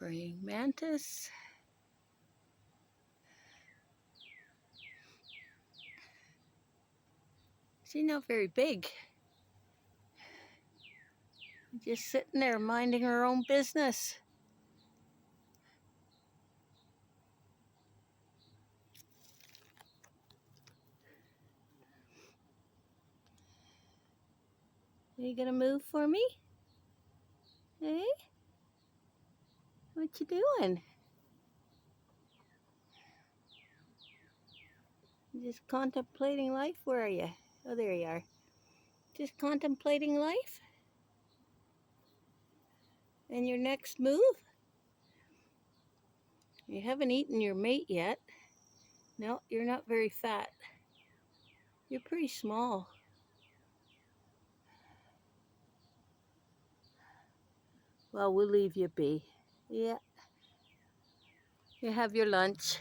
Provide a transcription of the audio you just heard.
Praying Mantis. She's not very big. Just sitting there minding her own business. Are you gonna move for me? Hey? What you doing? Just contemplating life? Where are you? Oh, there you are. Just contemplating life? And your next move? You haven't eaten your mate yet. No, you're not very fat. You're pretty small. Well, we'll leave you be. Yeah. You have your lunch.